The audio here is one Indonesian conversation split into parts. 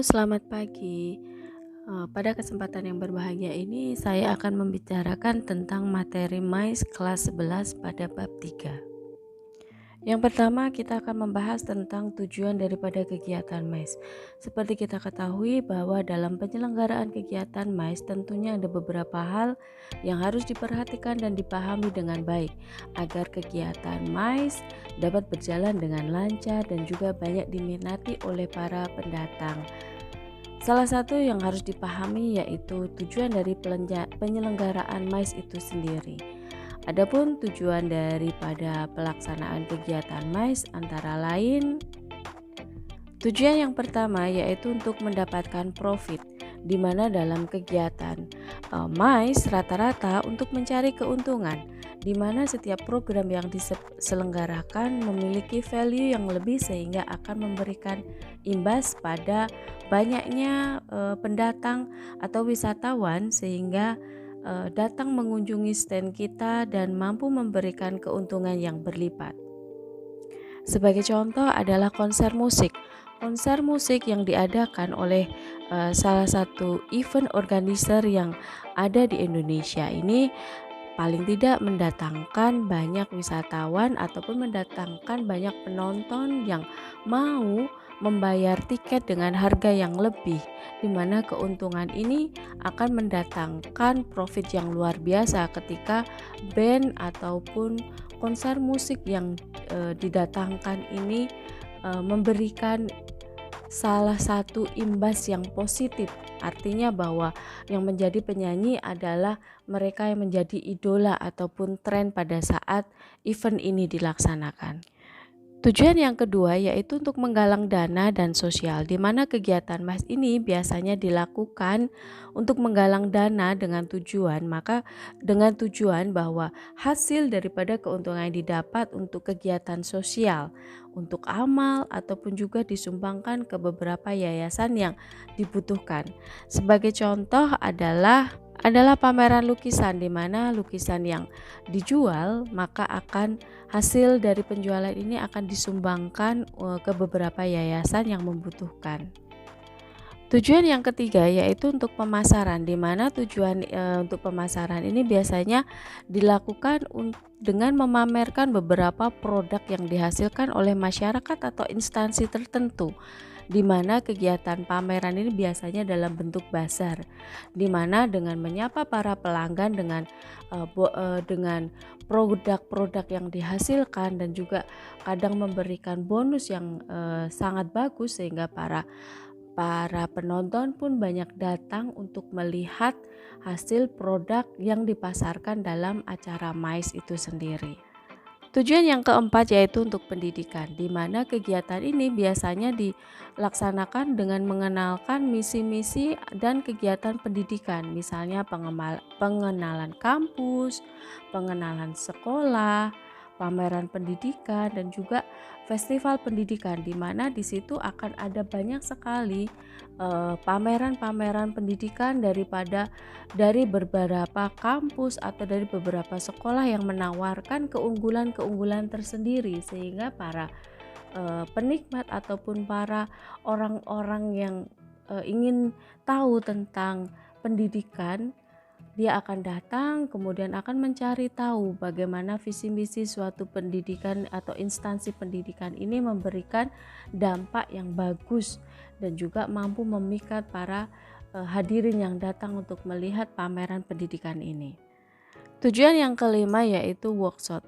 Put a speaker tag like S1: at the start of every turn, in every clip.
S1: Selamat pagi. Pada kesempatan yang berbahagia ini saya akan membicarakan tentang materi MAIS kelas 11 pada bab 3. Yang pertama, kita akan membahas tentang tujuan daripada kegiatan MAIS. Seperti kita ketahui bahwa dalam penyelenggaraan kegiatan MAIS tentunya ada beberapa hal yang harus diperhatikan dan dipahami dengan baik agar kegiatan MAIS dapat berjalan dengan lancar dan juga banyak diminati oleh para pendatang. Salah satu yang harus dipahami yaitu tujuan dari penyelenggaraan MAIS itu sendiri. Adapun tujuan daripada pelaksanaan kegiatan MAIS antara lain, tujuan yang pertama yaitu untuk mendapatkan profit, di mana dalam kegiatan MAIS rata-rata untuk mencari keuntungan, di mana setiap program yang diselenggarakan memiliki value yang lebih sehingga akan memberikan imbas pada banyaknya pendatang atau wisatawan sehingga datang mengunjungi stand kita dan mampu memberikan keuntungan yang berlipat. Sebagai contoh adalah konser musik. Konser musik yang diadakan oleh salah satu event organizer yang ada di Indonesia ini paling tidak mendatangkan banyak wisatawan ataupun mendatangkan banyak penonton yang mau membayar tiket dengan harga yang lebih, di mana keuntungan ini akan mendatangkan profit yang luar biasa ketika band ataupun konser musik yang didatangkan ini memberikan salah satu imbas yang positif. Artinya bahwa yang menjadi penyanyi adalah mereka yang menjadi idola ataupun tren pada saat event ini dilaksanakan. Tujuan yang kedua yaitu untuk menggalang dana dan sosial, di mana kegiatan MAIS ini biasanya dilakukan untuk menggalang dana dengan tujuan bahwa hasil daripada keuntungan yang didapat untuk kegiatan sosial, untuk amal ataupun juga disumbangkan ke beberapa yayasan yang dibutuhkan. Sebagai contoh adalah pameran lukisan, di mana lukisan yang dijual maka akan hasil dari penjualan ini akan disumbangkan ke beberapa yayasan yang membutuhkan. Tujuan yang ketiga yaitu untuk pemasaran, di mana tujuan untuk pemasaran ini biasanya dilakukan dengan memamerkan beberapa produk yang dihasilkan oleh masyarakat atau instansi tertentu, di mana kegiatan pameran ini biasanya dalam bentuk bazar, di mana dengan menyapa para pelanggan dengan produk-produk yang dihasilkan dan juga kadang memberikan bonus yang sangat bagus sehingga para penonton pun banyak datang untuk melihat hasil produk yang dipasarkan dalam acara MAIS itu sendiri. Tujuan yang keempat yaitu untuk pendidikan, di mana kegiatan ini biasanya dilaksanakan dengan mengenalkan misi-misi dan kegiatan pendidikan, misalnya pengenalan kampus, pengenalan sekolah, pameran pendidikan dan juga festival pendidikan, di mana di situ akan ada banyak sekali pameran-pameran pendidikan dari beberapa kampus atau dari beberapa sekolah yang menawarkan keunggulan-keunggulan tersendiri, sehingga para penikmat ataupun para orang-orang yang ingin tahu tentang pendidikan, dia akan datang kemudian akan mencari tahu bagaimana visi misi suatu pendidikan atau instansi pendidikan ini memberikan dampak yang bagus dan juga mampu memikat para hadirin yang datang untuk melihat pameran pendidikan ini. Tujuan yang kelima yaitu workshop,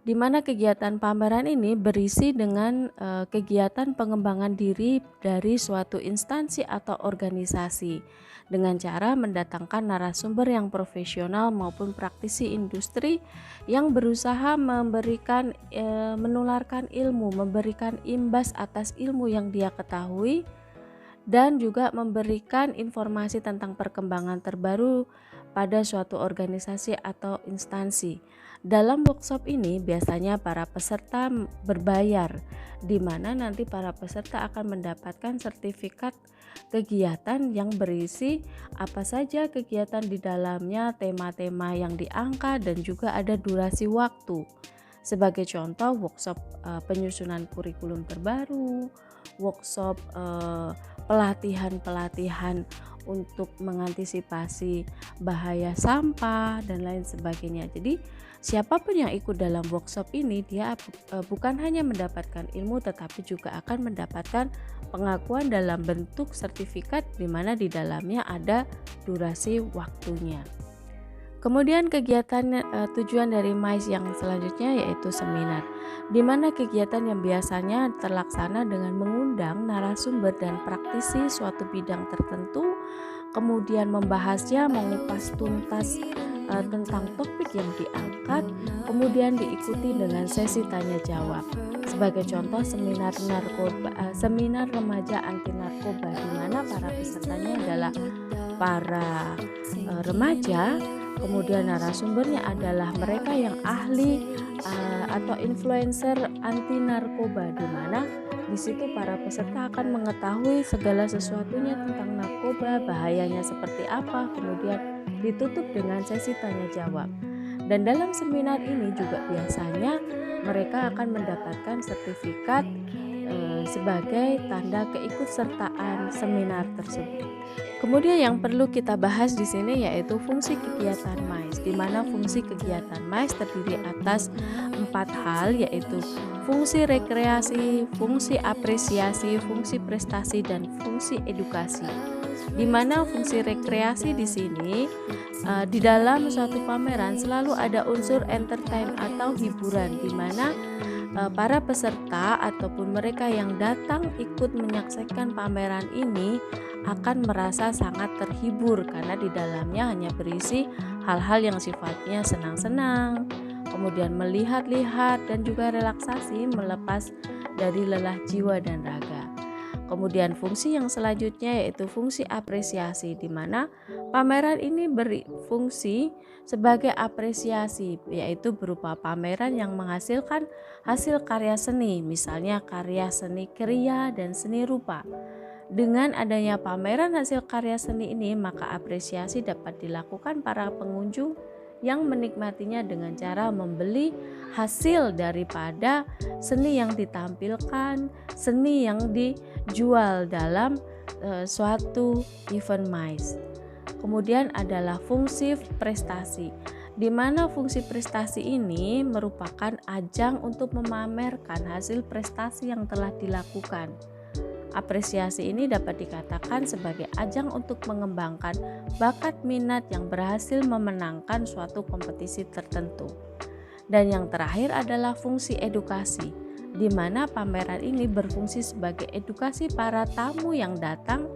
S1: di mana kegiatan pameran ini berisi dengan kegiatan pengembangan diri dari suatu instansi atau organisasi dengan cara mendatangkan narasumber yang profesional maupun praktisi industri yang berusaha menularkan ilmu, memberikan imbas atas ilmu yang dia ketahui dan juga memberikan informasi tentang perkembangan terbaru pada suatu organisasi atau instansi. Dalam workshop ini biasanya para peserta berbayar, di mana nanti para peserta akan mendapatkan sertifikat kegiatan yang berisi apa saja kegiatan di dalamnya, tema-tema yang diangkat dan juga ada durasi waktu. Sebagai contoh, workshop penyusunan kurikulum terbaru, workshop pelatihan-pelatihan untuk mengantisipasi bahaya sampah dan lain sebagainya. Jadi siapapun yang ikut dalam workshop ini dia bukan hanya mendapatkan ilmu tetapi juga akan mendapatkan pengakuan dalam bentuk sertifikat di mana di dalamnya ada durasi waktunya. Kemudian kegiatan tujuan dari MICE yang selanjutnya yaitu seminar, di mana kegiatan yang biasanya terlaksana dengan mengundang narasumber dan praktisi suatu bidang tertentu, kemudian membahasnya, mengupas tuntas tentang topik yang diangkat, kemudian diikuti dengan sesi tanya jawab. Sebagai contoh seminar remaja anti narkoba, di mana para pesertanya adalah para remaja. Kemudian narasumbernya adalah mereka yang ahli atau influencer anti narkoba, di mana di situ para peserta akan mengetahui segala sesuatunya tentang narkoba, bahayanya seperti apa, kemudian ditutup dengan sesi tanya jawab. Dan dalam seminar ini juga biasanya mereka akan mendapatkan sertifikat sebagai tanda keikutsertaan seminar tersebut. Kemudian yang perlu kita bahas di sini yaitu fungsi kegiatan MICE, di mana fungsi kegiatan MICE terdiri atas 4 hal, yaitu fungsi rekreasi, fungsi apresiasi, fungsi prestasi, dan fungsi edukasi. Di mana fungsi rekreasi di sini di dalam suatu pameran selalu ada unsur entertain atau hiburan, di mana para peserta ataupun mereka yang datang ikut menyaksikan pameran ini akan merasa sangat terhibur karena di dalamnya hanya berisi hal-hal yang sifatnya senang-senang, kemudian melihat-lihat dan juga relaksasi melepas dari lelah jiwa dan raga. Kemudian fungsi yang selanjutnya yaitu fungsi apresiasi, di mana pameran ini berfungsi sebagai apresiasi, yaitu berupa pameran yang menghasilkan hasil karya seni, misalnya karya seni kriya dan seni rupa. Dengan adanya pameran hasil karya seni ini, maka apresiasi dapat dilakukan para pengunjung yang menikmatinya dengan cara membeli hasil daripada seni yang ditampilkan, seni yang dijual dalam suatu event MICE. Kemudian adalah fungsi prestasi, di mana fungsi prestasi ini merupakan ajang untuk memamerkan hasil prestasi yang telah dilakukan. Apresiasi ini dapat dikatakan sebagai ajang untuk mengembangkan bakat minat yang berhasil memenangkan suatu kompetisi tertentu. Dan yang terakhir adalah fungsi edukasi, di mana pameran ini berfungsi sebagai edukasi para tamu yang datang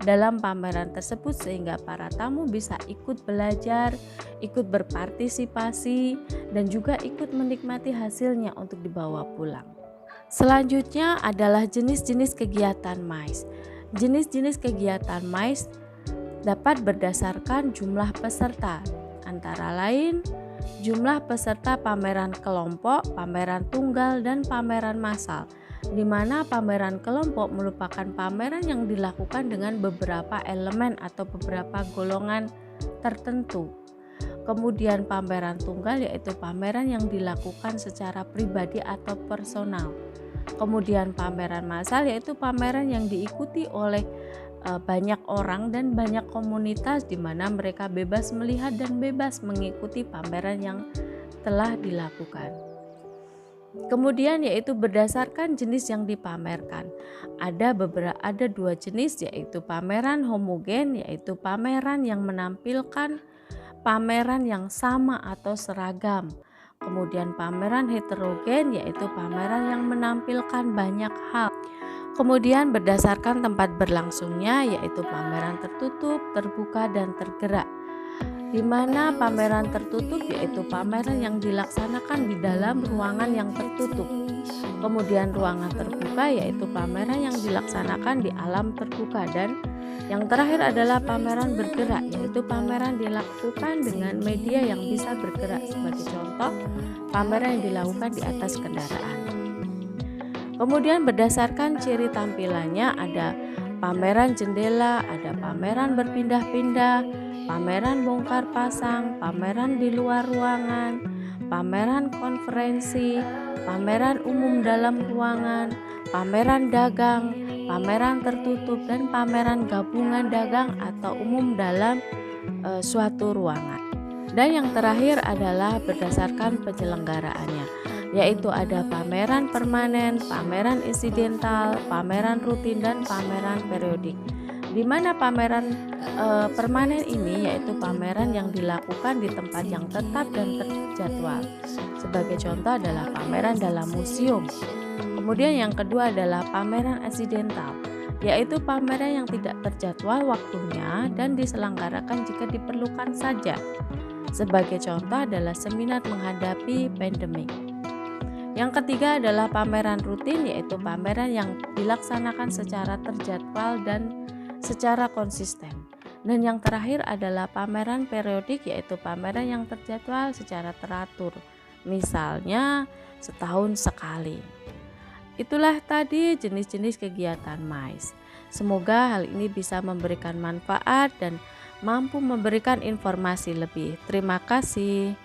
S1: dalam pameran tersebut, sehingga para tamu bisa ikut belajar, ikut berpartisipasi, dan juga ikut menikmati hasilnya untuk dibawa pulang. Selanjutnya adalah jenis-jenis kegiatan MICE. Jenis-jenis kegiatan MICE dapat berdasarkan jumlah peserta, antara lain jumlah peserta pameran kelompok, pameran tunggal, dan pameran massal, di mana pameran kelompok merupakan pameran yang dilakukan dengan beberapa elemen atau beberapa golongan tertentu. Kemudian pameran tunggal yaitu pameran yang dilakukan secara pribadi atau personal. Kemudian pameran massal yaitu pameran yang diikuti oleh banyak orang dan banyak komunitas, di mana mereka bebas melihat dan bebas mengikuti pameran yang telah dilakukan. Kemudian yaitu berdasarkan jenis yang dipamerkan. Ada 2 jenis, yaitu pameran homogen, yaitu pameran yang menampilkan pameran yang sama atau seragam. Kemudian pameran heterogen, yaitu pameran yang menampilkan banyak hal. Kemudian berdasarkan tempat berlangsungnya, yaitu pameran tertutup, terbuka, dan tergerak. Di mana pameran tertutup yaitu pameran yang dilaksanakan di dalam ruangan yang tertutup. Kemudian ruangan terbuka yaitu pameran yang dilaksanakan di alam terbuka, dan yang terakhir adalah pameran bergerak, yaitu pameran dilakukan dengan media yang bisa bergerak. Sebagai contoh, pameran yang dilakukan di atas kendaraan. Kemudian berdasarkan ciri tampilannya ada pameran jendela, ada pameran berpindah-pindah, pameran bongkar pasang, pameran di luar ruangan, pameran konferensi, pameran umum dalam ruangan, pameran dagang, pameran tertutup, dan pameran gabungan dagang atau umum dalam suatu ruangan. Dan yang terakhir adalah berdasarkan penyelenggaraannya, yaitu ada pameran permanen, pameran insidental, pameran rutin, dan pameran periodik. Di mana pameran permanen ini yaitu pameran yang dilakukan di tempat yang tetap dan terjadwal. Sebagai contoh adalah pameran dalam museum. Kemudian yang kedua adalah pameran insidental, yaitu pameran yang tidak terjadwal waktunya dan diselenggarakan jika diperlukan saja. Sebagai contoh adalah seminar menghadapi pandemik. Yang ketiga adalah pameran rutin, yaitu pameran yang dilaksanakan secara terjadwal dan secara konsisten. Dan yang terakhir adalah pameran periodik, yaitu pameran yang terjadwal secara teratur, misalnya setahun sekali. Itulah tadi jenis-jenis kegiatan MICE. Semoga hal ini bisa memberikan manfaat dan mampu memberikan informasi lebih. Terima kasih.